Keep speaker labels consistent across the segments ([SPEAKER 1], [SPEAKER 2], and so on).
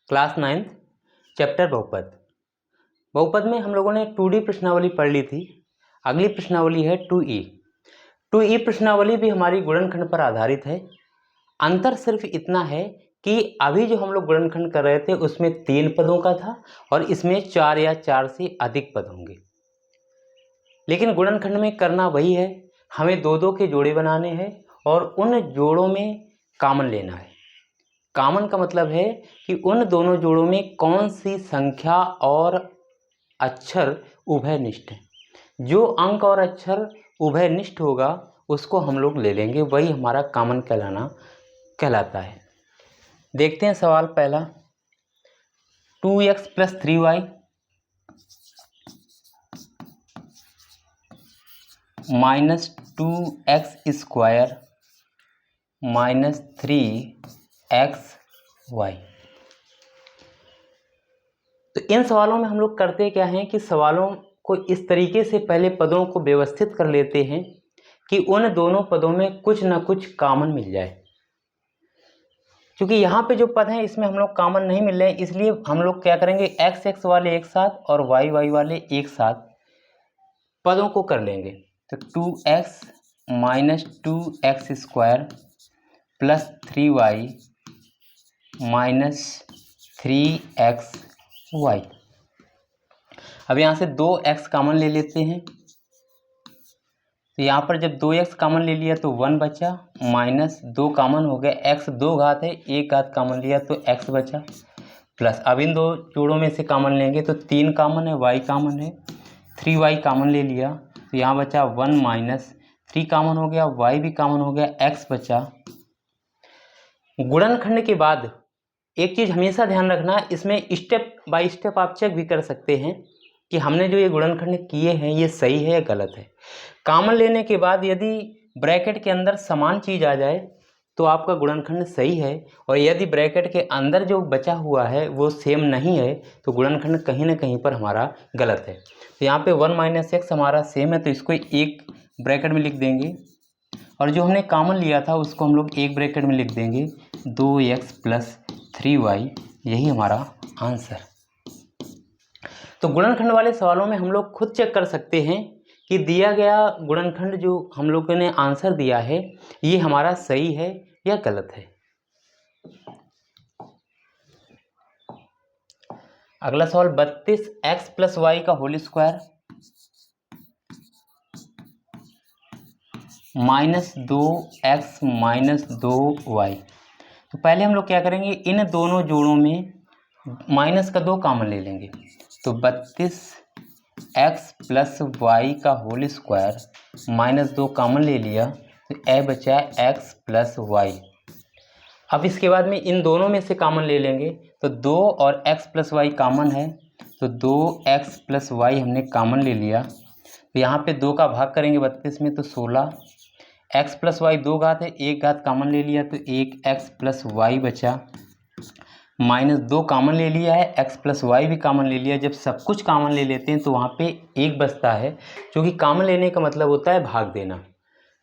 [SPEAKER 1] Class 9th chapter बहुपद। बहुपद में हम लोगों ने 2D प्रश्नावली पढ़ ली थी। अगली प्रश्नावली है 2E। 2E प्रश्नावली भी हमारी गुणनखंड पर आधारित है। अंतर सिर्फ इतना है कि अभी जो हम लोग गुणनखंड कर रहे थे उसमें 3 पदों का था और इसमें 4 या 4 से अधिक पद होंगे। लेकिन गुणनखंड में करना वही है, हमें 2-2 के जोड़े बनाने हैं और उन जोड़ों में कॉमन लेना है। कॉमन का मतलब है कि उन दोनों जोड़ों में कौन सी संख्या और अक्षर उभयनिष्ठ है। जो अंक और अक्षर उभयनिष्ठ होगा उसको हम लोग ले लेंगे, वही हमारा कॉमन कहलाता है। देखते हैं सवाल पहला। 2x + 3y - 2x² - 3xy। तो इन सवालों में हम लोग करते क्या हैं कि सवालों को इस तरीके से पहले पदों को व्यवस्थित कर लेते हैं कि उन दोनों पदों में कुछ ना कुछ कॉमन मिल जाए। क्योंकि यहाँ पे जो पद हैं इसमें हम लोग कॉमन नहीं मिल रहे हैं, इसलिए हम लोग क्या करेंगे, x वाले एक साथ और y वाले एक साथ पदों को कर लेंगे। तो 2x - 2x² + 3y - 3xy। अब यहाँ से 2x कॉमन ले लेते हैं। तो यहाँ पर जब 2x कॉमन ले लिया तो 1 बचा, माइनस 2 कॉमन हो गया, x 2 घात है, 1 घात कॉमन लिया तो x बचा, प्लस अब इन दो जोड़ों में से कॉमन लेंगे तो 3 कॉमन है, y कॉमन है, 3y कॉमन ले लिया तो यहाँ बचा 1 माइनस 3 कॉमन हो गया, y भी कॉमन हो गया, x बचा। गुणनखंड के बाद एक चीज़ हमेशा ध्यान रखना, इसमें स्टेप बाय स्टेप आप चेक भी कर सकते हैं कि हमने जो ये गुणनखंड किए हैं ये सही है या गलत है। कॉमन लेने के बाद यदि ब्रैकेट के अंदर समान चीज़ आ जाए तो आपका गुणनखंड सही है, और यदि ब्रैकेट के अंदर जो बचा हुआ है वो सेम नहीं है तो गुणनखंड कहीं ना कहीं पर हमारा गलत है। तो यहाँ पे 1 - x हमारा सेम है तो इसको एक ब्रैकेट में लिख देंगे, और जो हमने कॉमन लिया था उसको हम लोग एक ब्रैकेट में लिख देंगे, 2x + 3y। यही हमारा आंसर। तो गुणनखंड वाले सवालों में हम लोग खुद चेक कर सकते हैं कि दिया गया गुणनखंड जो हम लोगों ने आंसर दिया है ये हमारा सही है या गलत है। अगला सवाल 32x + y² - 2x - 2y। तो पहले हम लोग क्या करेंगे, इन दोनों जोड़ों में माइनस का 2 कॉमन ले लेंगे। तो 32x + y² - 2 कॉमन ले लिया तो a बचा x + y। अब इसके बाद में इन दोनों में से कॉमन ले लेंगे तो 2 और x + y कॉमन है तो 2x + y हमने कॉमन ले लिया। तो यहाँ पे 2 का भाग करेंगे 32 में तो 16, x + y 2 घात है, 1 घात कॉमन ले लिया तो 1x + y बचा, माइनस 2 कॉमन ले लिया है, x + y भी कॉमन ले लिया। जब सब कुछ कॉमन ले लेते हैं तो वहाँ पे 1 बचता है, क्योंकि कॉमन लेने का मतलब होता है भाग देना।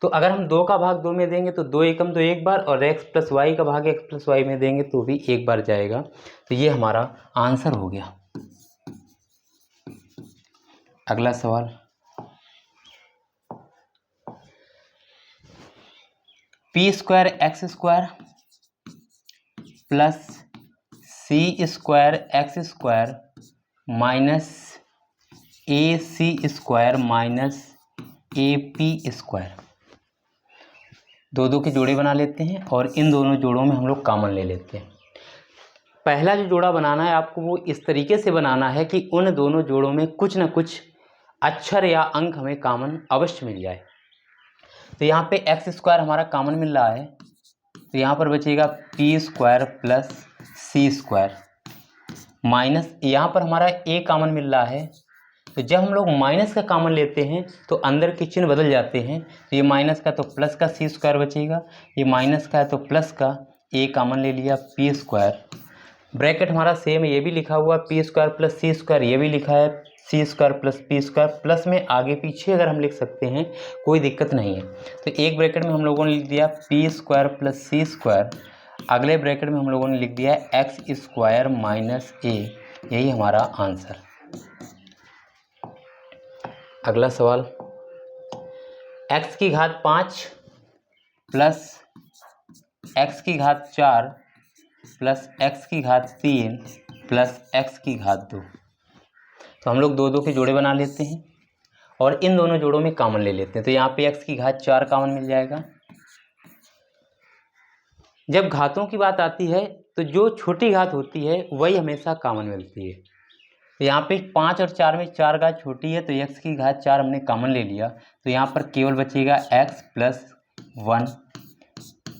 [SPEAKER 1] तो अगर हम 2 का भाग 2 में देंगे तो 2 एकम तो 1 बार, और x + y का भाग x + y में देंगे तो भी 1 बार जाएगा। तो ये हमारा आंसर हो गया। अगला सवाल p² x² + c² x² - ac² - ap²। 2-2 के जोड़े बना लेते हैं और इन दोनों जोड़ों में हम लोग कॉमन ले लेते हैं। पहला जो जोड़ा बनाना है आपको वो इस तरीके से बनाना है कि उन दोनों जोड़ों में कुछ ना कुछ अक्षर या अंक हमें कॉमन अवश्य मिल जाए। तो यहाँ पे x² हमारा कॉमन मिल रहा है तो यहाँ पर बचेगा p² + c² माइनस, यहाँ पर हमारा a कॉमन मिल रहा है। तो जब हम लोग माइनस का कॉमन लेते हैं तो अंदर के चिन्ह बदल जाते हैं। तो ये माइनस का तो प्लस का c² बचेगा, ये माइनस का है तो प्लस का a कॉमन ले लिया, p²। ब्रैकेट हमारा सेम है, ये भी लिखा हुआ p² + c², ये भी लिखा है c² + p²। प्लस में आगे पीछे अगर हम लिख सकते हैं कोई दिक्कत नहीं है। तो एक ब्रैकेट में हम लोगों ने लिख दिया p² + c²। अगले ब्रैकेट में हम लोगों ने लिख दिया है x² माइनस a, यही हमारा आंसर। अगला सवाल, x की घात 5 प्लस x की घात 4 प्लस x की घात 3 प्लस x की घात 2। तो हम लोग दो दो के जोड़े बना लेते हैं और इन दोनों जोड़ों में कॉमन ले लेते हैं। तो यहाँ पे x की घात 4 कॉमन मिल जाएगा। जब घातों की बात आती है तो जो छोटी घात होती है वही हमेशा कॉमन मिलती है। तो यहाँ पे 5 और 4 में 4 घात छोटी है तो x की घात 4 हमने कॉमन ले लिया, तो यहाँ पर केवल बचेगा x प्लस 1।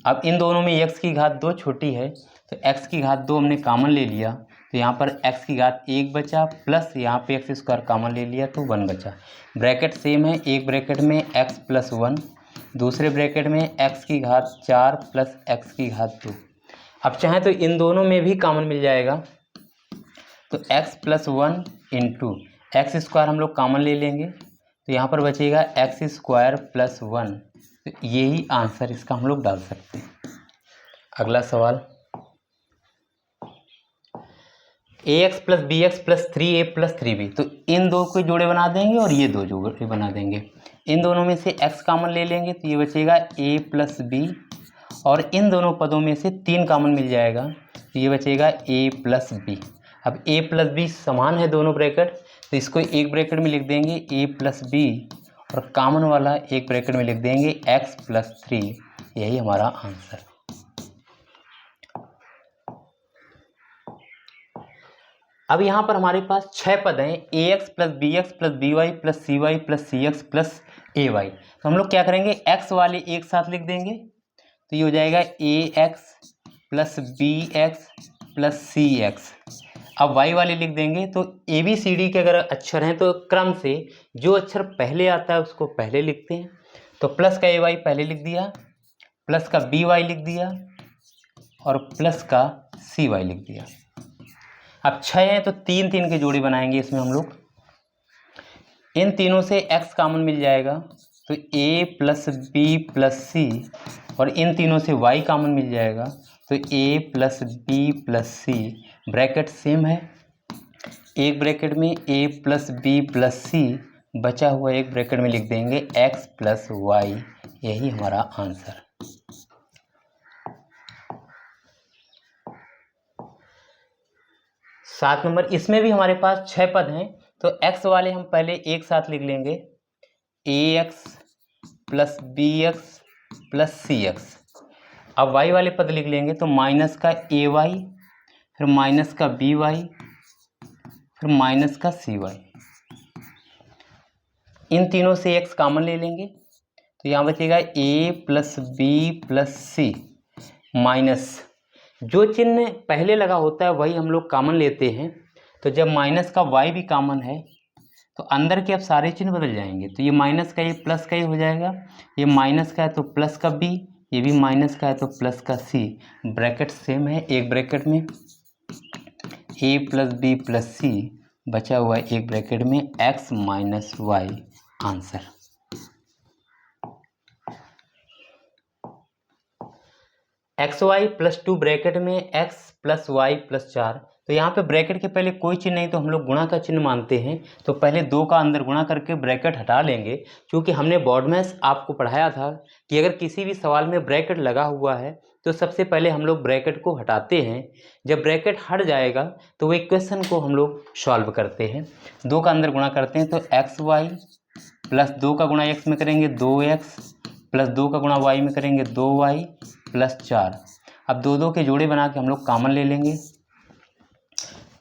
[SPEAKER 1] अब इन दोनों में x की घात 2 छोटी है तो x की घात 2 हमने कॉमन ले लिया, तो यहाँ पर x की घात 1 बचा प्लस यहाँ पे x² कॉमन ले लिया तो 1 बचा। ब्रैकेट सेम है, एक ब्रैकेट में x प्लस 1, दूसरे ब्रैकेट में x की घात 4 प्लस x की घात 2। अब चाहें तो इन दोनों में भी कॉमन मिल जाएगा, तो x प्लस 1 इंटू x² हम लोग कॉमन ले लेंगे, तो यहाँ पर बचेगा x² प्लस 1। तो यही आंसर इसका हम लोग डाल सकते हैं। अगला सवाल, ax plus bx plus 3a plus 3b। तो इन दो को जोड़े बना देंगे और ये दो जोड़े बना देंगे। इन दोनों में से x कॉमन ले लेंगे तो ये बचेगा a प्लस b, और इन दोनों पदों में से 3 कॉमन मिल जाएगा तो ये बचेगा a प्लस b। अब a प्लस b समान है दोनों ब्रैकेट, तो इसको एक ब्रैकेट में लिख देंगे a प्लस b और कॉमन वाला एक ब्रैकेट में लिख देंगे x प्लस 3, यही हमारा आंसर। अब यहाँ पर हमारे पास 6 पद हैं, ax plus bx plus by plus cy plus cx plus ay। तो हम लोग क्या करेंगे, x वाले एक साथ लिख देंगे तो ये हो जाएगा ax plus bx plus cx। अब y वाले लिख देंगे तो ABCD के अगर अक्षर हैं तो क्रम से जो अक्षर पहले आता है उसको पहले लिखते हैं। तो प्लस का ay पहले लिख दिया, प्लस का by लिख दिया और प्लस का cy लिख दिया। अब 6 हैं तो 3 3 के जोड़ी बनाएंगे इसमें हम लोग। इन तीनों से x कॉमन मिल जाएगा तो a plus b plus c, और इन तीनों से y कॉमन मिल जाएगा तो a plus b plus c। Bracket same है, एक ब्रैकेट में a plus b plus c, बचा हुआ एक ब्रैकेट में लिख देंगे x प्लस y, यही हमारा आंसर। सात नंबर, इसमें भी हमारे पास 6 पद हैं तो x वाले हम पहले एक साथ लिख लेंगे ax plus bx plus cx। अब y वाले पद लिख लेंगे तो माइनस का ay, फिर माइनस का by, फिर माइनस का cy। इन तीनों से x कॉमन ले लेंगे तो यहाँ बचेगा a plus b plus c, minus जो चिन्ह पहले लगा होता है वही हम लोग कॉमन लेते हैं। तो जब माइनस का y भी कॉमन है तो अंदर के अब सारे चिन्ह बदल जाएंगे, तो ये माइनस का ये प्लस का ये हो जाएगा, ये माइनस का है तो प्लस का b, ये भी माइनस का है तो प्लस का c। ब्रैकेट सेम है, एक ब्रैकेट में a plus b plus c, बचा हुआ है एक ब्रैकेट में x minus y, answer. xy plus 2 bracket में x प्लस y प्लस 4। तो यहाँ पे ब्रैकेट के पहले कोई चिन्ह नहीं तो हम लोग गुणा का चिन्ह मानते हैं, तो पहले 2 का अंदर गुणा करके ब्रैकेट हटा लेंगे। क्योंकि हमने बोर्ड में आपको पढ़ाया था कि अगर किसी भी सवाल में ब्रैकेट लगा हुआ है तो सबसे पहले हम लोग ब्रैकेट को हटाते हैं, जब ब्रैकेट हट जाएगा तो वो इक्वेशन को हम लोग सॉल्व करते हैं। 2 का अंदर गुणा करते हैं तो xy प्लस 2 का गुणा x में करेंगे 2x प्लस 2 का गुणा y में करेंगे 2y प्लस 4। अब 2 2 के जोड़े बना के हम लोग कॉमन ले लेंगे,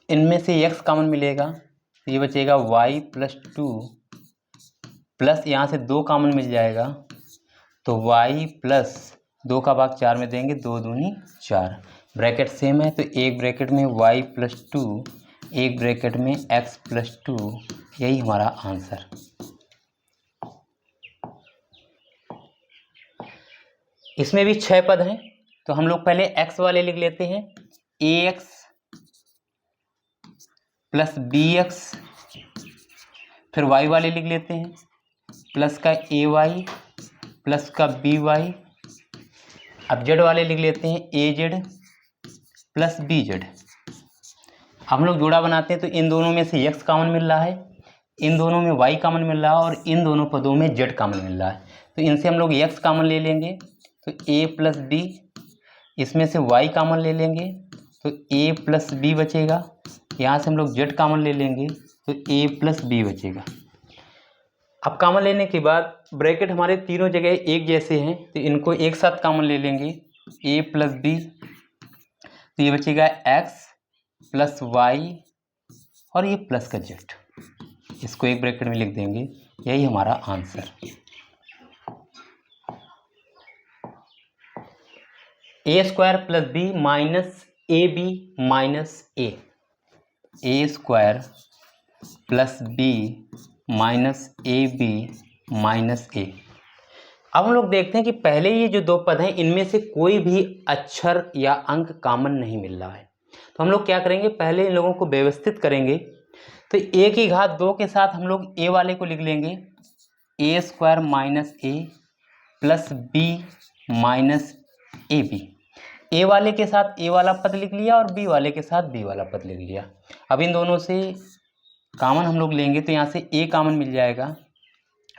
[SPEAKER 1] इनमें से x कॉमन मिलेगा तो ये बचेगा y प्लस 2 प्लस यहाँ से 2 कॉमन मिल जाएगा तो y प्लस 2 का भाग 4 में देंगे, 2 दूनी 4। ब्रैकेट सेम है तो एक ब्रैकेट में y प्लस 2, एक ब्रैकेट में x प्लस 2, यही हमारा आंसर। इसमें भी 6 पद हैं तो हम लोग पहले x वाले लिख लेते हैं, ax प्लस bx, फिर y वाले लिख लेते हैं प्लस का ay प्लस का by, अब जेड वाले लिख लेते हैं ए जेड प्लस बी जेड। हम लोग जोड़ा बनाते हैं तो इन दोनों में से x कॉमन मिल रहा है, इन दोनों में y कॉमन मिल रहा है और इन दोनों पदों में z कॉमन मिल रहा है। तो इनसे हम लोग x कॉमन ले लेंगे तो a प्लस बी, इसमें से y कॉमन ले लेंगे तो a प्लस बी बचेगा। यहाँ से हम लोग z कॉमन ले लेंगे तो a प्लस बी बचेगा। अब कॉमन लेने के बाद ब्रैकेट हमारे तीनों जगह एक जैसे हैं तो इनको एक साथ कॉमन ले लेंगे a प्लस बी, तो ये बचेगा x प्लस वाई और ये प्लस का जेड, इसको एक ब्रैकेट में लिख देंगे। यही हमारा answer. A square plus B minus A B minus A square plus B minus A B minus A. अब हम लोग देखते हैं कि पहले ये जो दो पद हैं इनमें से कोई भी अक्षर या अंक कॉमन नहीं मिल रहा है। तो हम लोग क्या करेंगे, पहले इन लोगों को व्यवस्थित करेंगे। तो ए की घात 2 के साथ हम लोग ए वाले को लिख लेंगे A square minus A plus B minus A B. A वाले के साथ ए वाला पद लिख लिया और बी वाले के साथ बी वाला पद लिख लिया। अब इन दोनों से कॉमन हम लोग लेंगे तो यहाँ से ए कॉमन मिल जाएगा,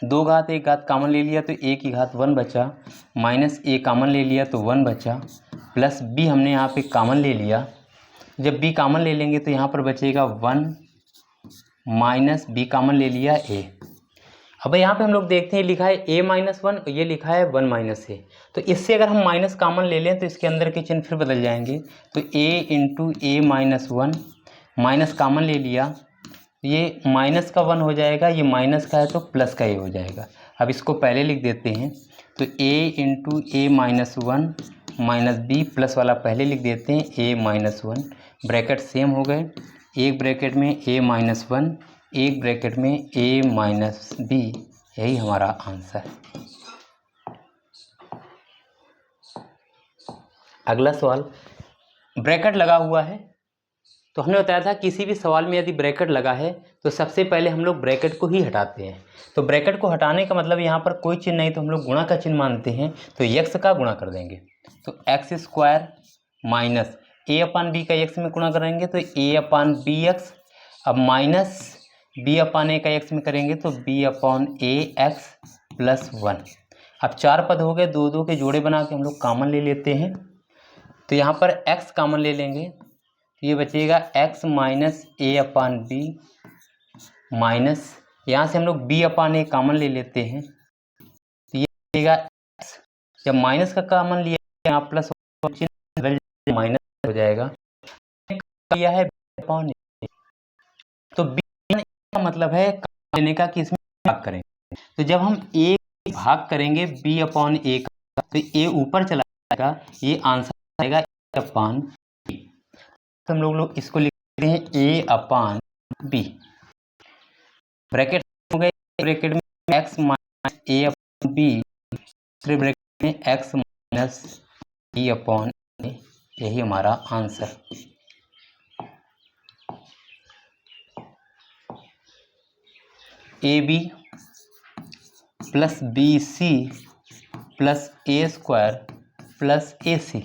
[SPEAKER 1] 2 घात 1 घात कॉमन ले लिया तो ए की घात 1 बचा, माइनस ए कॉमन ले लिया तो 1 बचा, प्लस बी हमने यहाँ पे कॉमन ले लिया। जब बी कॉमन ले लेंगे तो यहाँ पर बचेगा 1 माइनस बी कॉमन ले लिया ए। अब यहाँ पे हम लोग देखते हैं लिखा है a माइनस 1, ये लिखा है 1 माइनस ए। तो इससे अगर हम माइनस कॉमन ले लें तो इसके अंदर के चिन्ह फिर बदल जाएंगे। तो a into A minus 1, minus common ले लिया, ये माइनस का 1 हो जाएगा, ये माइनस का है तो प्लस का ए हो जाएगा। अब इसको पहले लिख देते हैं तो a into A minus 1 minus B, plus वाला पहले लिख देते हैं a माइनस 1, ब्रैकेट सेम हो गए, एक ब्रैकेट में a माइनस 1, एक ब्रैकेट में a माइनस बी। यही हमारा आंसर है। अगला सवाल, ब्रैकेट लगा हुआ है। तो हमने बताया था किसी भी सवाल में यदि ब्रैकेट लगा है तो सबसे पहले हम लोग ब्रैकेट को ही हटाते हैं। तो ब्रैकेट को हटाने का मतलब यहाँ पर कोई चिन्ह नहीं तो हम लोग गुणा का चिन्ह मानते हैं, तो x का गुणा कर देंगे। तो x square minus A upon B का एक्स में गुणा करेंगे तो ए अपान बी एक्स, अब माइनस बी अपान ए का एक्स में करेंगे तो बी अपान ए एक्स प्लस 1। अब 4 पद हो गए, 2 के जोड़े बना के हम लोग कॉमन ले लेते हैं। तो यहाँ पर x कॉमन ले लेंगे तो ये बचेगा x minus A upon B minus, यहाँ से हम लोग b अपान ए कॉमन ले लेते हैं तो ये बचेगा x। जब माइनस का कॉमन लिया यहाँ प्लस माइनस हो जाएगा, यह है b अपान ए। तो b का मतलब है लेने का कि इसमें भाग करेंगे। तो जब हम a भाग करेंगे b अपान ए का तो a ऊपर चला जाएगा, ये आंसर आएगा a अपान b। तो हम लोग इसको लिखते हैं a अपान b। ब्रैकेट हो गए, ब्रैकेट में x minus A upon b, दूसरे ब्रैकेट में x minus b upon a। यही हमारा answer. A B plus B C plus A square plus A C.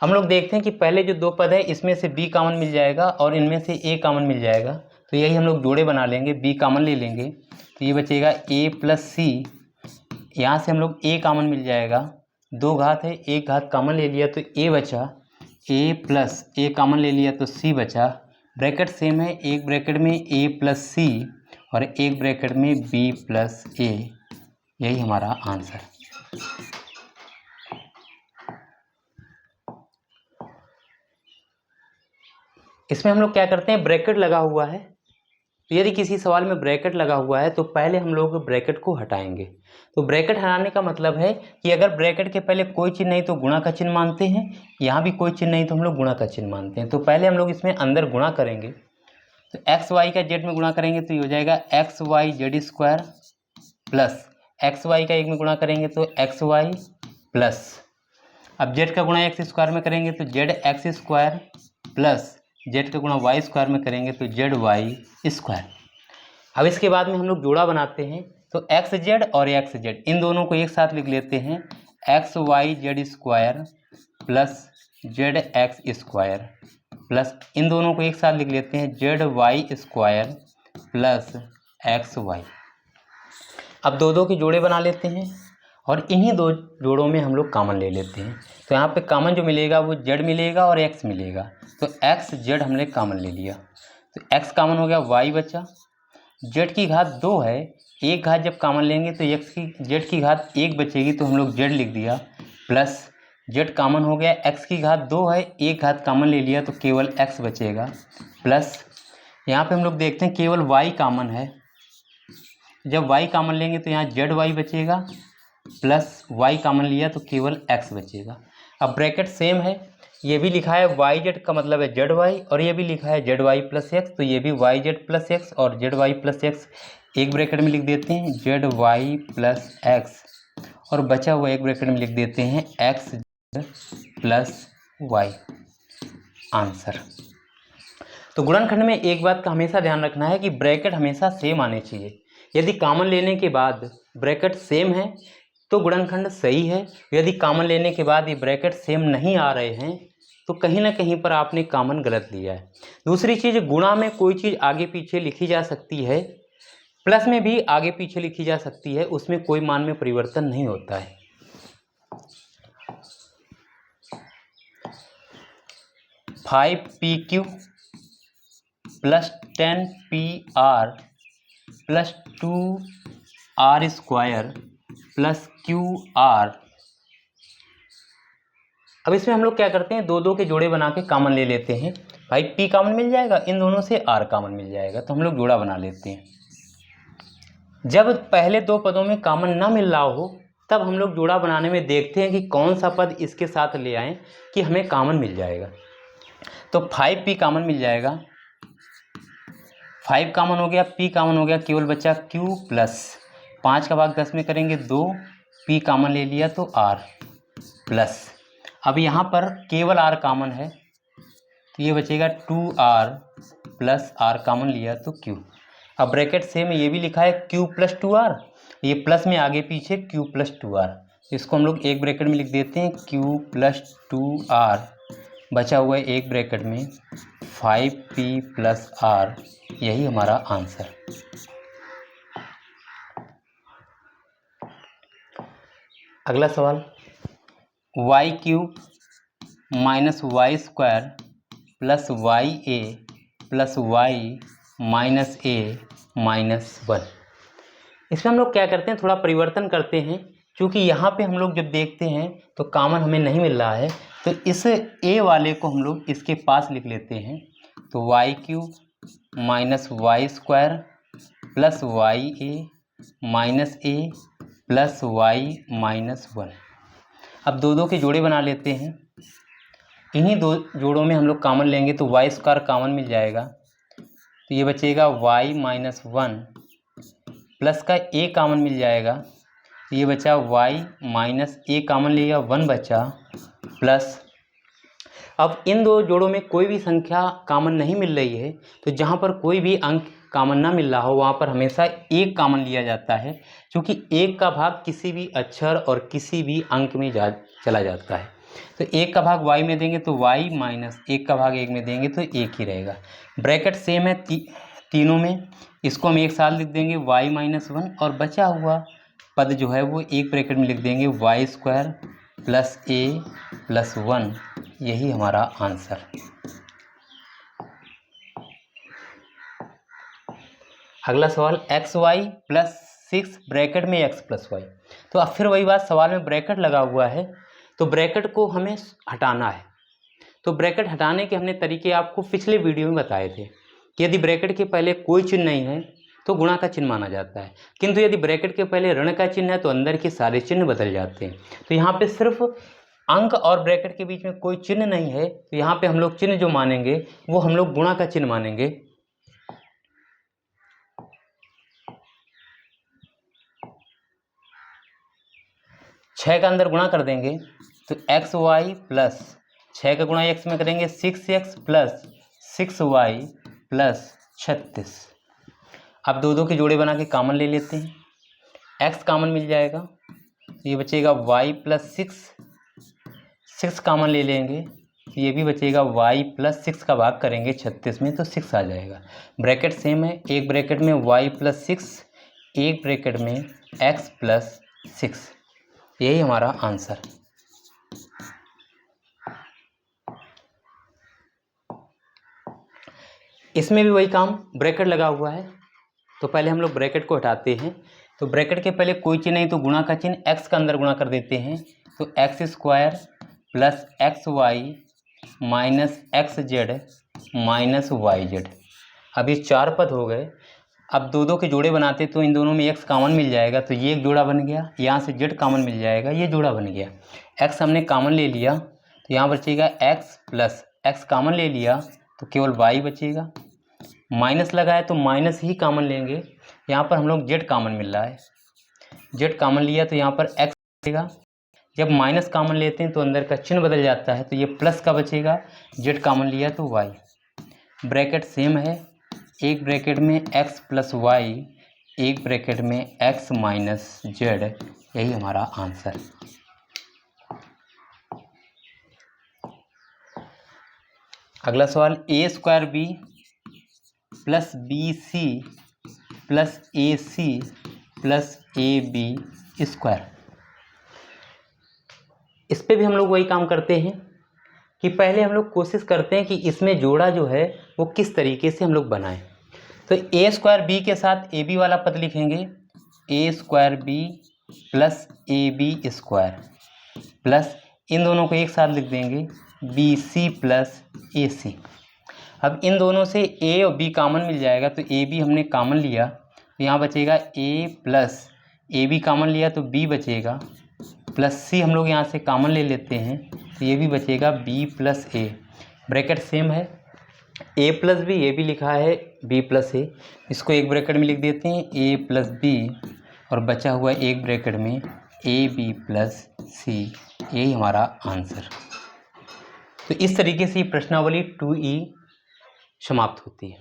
[SPEAKER 1] हम लोग देखते हैं कि पहले जो 2 पद है इसमें से b कॉमन मिल जाएगा और इनमें से a कॉमन मिल जाएगा। तो यही हम लोग जोड़े बना लेंगे, b कॉमन ले लेंगे तो ये बचेगा a प्लस सी, यहाँ से हम लोग a कॉमन मिल जाएगा, 2 घात है, 1 घात कॉमन ले लिया तो a बचा, a प्लस a कॉमन ले लिया तो c बचा। ब्रैकेट सेम है, एक ब्रैकेट में a प्लस सी और एक ब्रैकेट में b प्लस a। यही हमारा आंसर। इसमें हम लोग क्या करते हैं, ब्रैकेट लगा हुआ है तो यदि किसी सवाल में ब्रैकेट लगा हुआ है तो पहले हम लोग ब्रैकेट को हटाएंगे। तो ब्रैकेट हटाने का मतलब है कि अगर ब्रैकेट के पहले कोई चिन्ह नहीं तो गुणा का चिन्ह मानते हैं, यहाँ भी कोई चिन्ह नहीं तो हम लोग गुणा का चिन्ह मानते हैं। तो पहले हम लोग इसमें अंदर गुणा करेंगे तो एक्स वाई का जेड में गुणा करेंगे तो ये हो जाएगा x Y Z square plus x y का 1 में गुणा करेंगे तो एक्स वाई प्लस, अब जेड का गुणा एक्स स्क्वायर में करेंगे तो z x square plus z का गुणा वाई स्क्वायर में करेंगे तो जेड वाई स्क्वायर। अब इसके बाद में हम लोग जोड़ा बनाते हैं तो एक्स जेड और एक्स जेड इन दोनों को एक साथ लिख लेते हैं X Y Z square plus Z x square plus इन दोनों को एक साथ लिख लेते हैं Z Y square plus x Y. अब दो के जोड़े बना लेते हैं और इन्हीं दो जोड़ों में हम लोग कॉमन ले लेते हैं। तो यहाँ पे कॉमन जो मिलेगा वो जेड मिलेगा और एक्स मिलेगा। तो एक्स जेड हमने कॉमन ले लिया, तो एक्स कॉमन हो गया, वाई बचा, जेड की घात 2 है, एक घात जब कॉमन लेंगे तो जेड की घात 1 बचेगी, तो हम लोग जेड लिख दिया, प्लस जेड कॉमन हो गया, एक्स की घात 2 है, एक घात कॉमन ले लिया तो केवल एक्स बचेगा, प्लस यहाँ पे हम लोग देखते हैं केवल वाई कॉमन है, जब वाई कॉमन लेंगे तो यहाँ जेड वाई बचेगा, प्लस वाई कॉमन लिया तो केवल एक्स बचेगा। अब ब्रैकेट सेम है, ये भी लिखा है वाई जेड का मतलब है जेड वाई, और ये भी लिखा है जेड वाई प्लस एक्स, तो ये भी वाई जेड प्लस एक्स और जेड वाई प्लस एक्स एक ब्रैकेट में लिख देते हैं जेड वाई प्लस एक्स, और बचा हुआ एक ब्रैकेट में लिख देते हैं x z plus y. Answer. तो गुणनखंड में एक बात का हमेशा ध्यान रखना है कि ब्रैकेट हमेशा सेम आने चाहिए। यदि कॉमन लेने के बाद ब्रैकेट सेम है तो गुणनखंड सही है, यदि कॉमन लेने के बाद ये ब्रैकेट सेम नहीं आ रहे हैं तो कहीं ना कहीं पर आपने कॉमन गलत लिया है। दूसरी चीज़, गुणा में कोई चीज़ आगे पीछे लिखी जा सकती है, प्लस में भी आगे पीछे लिखी जा सकती है, उसमें कोई मान में परिवर्तन नहीं होता है। Five p q plus 10 p r plus 2 r square plus q r. अब इसमें हम लोग क्या करते हैं, दो के जोड़े बना के कॉमन ले लेते हैं। भाई पी कॉमन मिल जाएगा, इन दोनों से आर कॉमन मिल जाएगा, तो हम लोग जोड़ा बना लेते हैं। जब पहले दो पदों में कॉमन ना मिल रहा हो तब हम लोग जोड़ा बनाने में देखते हैं कि कौन सा पद इसके साथ ले आएँ कि हमें कॉमन मिल जाएगा। तो 5p कॉमन मिल जाएगा, 5 कॉमन हो गया, p कॉमन हो गया, केवल बचा q प्लस 5 का भाग 10 में करेंगे 2, p कॉमन ले लिया तो r प्लस, अब यहाँ पर केवल r कॉमन है तो ये बचेगा 2r प्लस r कॉमन लिया तो q। अब ब्रैकेट सेम ये भी लिखा है q प्लस 2r, ये प्लस में आगे पीछे q प्लस 2r, इसको हम लोग एक ब्रैकेट में लिख देते हैं q प्लस 2r, बचा हुआ है एक ब्रैकेट में 5p प्लस r, यही हमारा आंसर। अगला सवाल, Y cube minus Y square plus Y A plus Y minus A minus 1। इसमें हम लोग क्या करते हैं, थोड़ा परिवर्तन करते हैं, क्योंकि यहाँ पे हम लोग जब देखते हैं तो कॉमन हमें नहीं मिल रहा है, तो इस ए वाले को हम लोग इसके पास लिख लेते हैं। तो Y cube minus Y square plus Y A minus A plus Y minus 1। अब दो के जोड़े बना लेते हैं, इन्हीं दो जोड़ों में हम लोग कॉमन लेंगे तो वाई स्क्वायर कॉमन मिल जाएगा, तो ये बचेगा वाई माइनस 1 प्लस का ए कॉमन मिल जाएगा, तो ये बचा वाई माइनस ए कॉमन लिया 1 बचा, प्लस अब इन दो जोड़ों में कोई भी संख्या कॉमन नहीं मिल रही है, तो जहाँ पर कोई भी अंक कॉमन ना मिल रहा हो वहाँ पर हमेशा एक कॉमन लिया जाता है, क्योंकि एक का भाग किसी भी अक्षर और किसी भी अंक में चला जाता है। तो एक का भाग y में देंगे तो y माइनस एक का भाग एक में देंगे तो एक ही रहेगा। ब्रैकेट सेम है तीनों में, इसको हम एक साथ लिख देंगे y माइनस 1, और बचा हुआ पद जो है वो एक ब्रैकेट में लिख देंगे वाई स्क्वायर प्लस ए प्लस 1, यही हमारा आंसर। अगला सवाल, एक्स वाई प्लस 6 ब्रैकेट में x प्लस वाई। तो अब फिर वही बात, सवाल में ब्रैकेट लगा हुआ है तो ब्रैकेट को हमें हटाना है। तो ब्रैकेट हटाने के हमने तरीके आपको पिछले वीडियो में बताए थे कि यदि ब्रैकेट के पहले कोई चिन्ह नहीं है तो गुणा का चिन्ह माना जाता है, किंतु यदि ब्रैकेट के पहले ऋण का चिन्ह है तो अंदर के सारे चिन्ह बदल जाते हैं। तो यहाँ पे सिर्फ अंक और ब्रैकेट के बीच में कोई चिन्ह नहीं है, तो यहाँ पे हम लोग चिन्ह जो मानेंगे वो हम लोग गुणा का चिन्ह मानेंगे। छः का अंदर गुणा कर देंगे तो एक्स वाई प्लस 6 का गुणा x में करेंगे 6x प्लस 6y प्लस 36। अब दो के जोड़े बना के कॉमन ले लेते हैं, x कॉमन मिल जाएगा तो ये बचेगा y प्लस 6 कॉमन ले लेंगे तो ये भी बचेगा y प्लस 6 का भाग करेंगे 36 में तो 6 आ जाएगा। ब्रैकेट सेम है, एक ब्रैकेट में y प्लस 6, एक ब्रैकेट में x प्लस 6, यही हमारा आंसर। इसमें भी वही काम, ब्रैकेट लगा हुआ है तो पहले हम लोग ब्रैकेट को हटाते हैं। तो ब्रैकेट के पहले कोई चिन्ह नहीं तो गुणा का चिन्ह x का अंदर गुणा कर देते हैं तो x square plus x y minus x z minus y z. अब ये 4 पद हो गए। अब दो के जोड़े बनाते तो इन दोनों में x कॉमन मिल जाएगा तो ये एक जोड़ा बन गया, यहाँ से z कॉमन मिल जाएगा, ये जोड़ा बन गया। x हमने कॉमन ले लिया तो यहाँ बचेगा x प्लस x कॉमन ले लिया तो केवल y बचेगा। माइनस लगा है तो माइनस ही कॉमन लेंगे, यहाँ पर हम लोग z कॉमन मिल रहा है, z कॉमन लिया तो यहाँ पर x बचेगा। जब माइनस कॉमन लेते हैं तो अंदर का चिन्ह बदल जाता है तो ये प्लस का बचेगा, z कॉमन लिया तो y। ब्रैकेट सेम है, एक ब्रैकेट में x प्लस वाई, एक ब्रैकेट में x माइनस जेड, यही हमारा आंसर। अगला सवाल A square B plus B C plus A C plus A B square. इस पे भी हम लोग वही काम करते हैं कि पहले हम लोग कोशिश करते हैं कि इसमें जोड़ा जो है वो किस तरीके से हम लोग बनाएं। तो ए स्क्वायर बी के साथ ए बी वाला पद लिखेंगे, A square B plus A B square plus इन दोनों को एक साथ लिख देंगे बी सी प्लस ए सी। अब इन दोनों से ए और बी कॉमन मिल जाएगा तो ए बी हमने कॉमन लिया तो यहाँ बचेगा ए प्लस ए बी कॉमन लिया तो बी बचेगा प्लस सी हम लोग यहाँ से कॉमन ले लेते हैं तो ये भी बचेगा बी प्लस ए। ब्रैकेट सेम है, ए प्लस बी, ए भी लिखा है बी प्लस ए, इसको एक ब्रैकेट में लिख देते हैं ए प्लस बी और बचा हुआ एक ब्रैकेट में ए बी प्लस सी, यही हमारा आंसर। तो इस तरीके से प्रश्नावली 2E समाप्त होती है।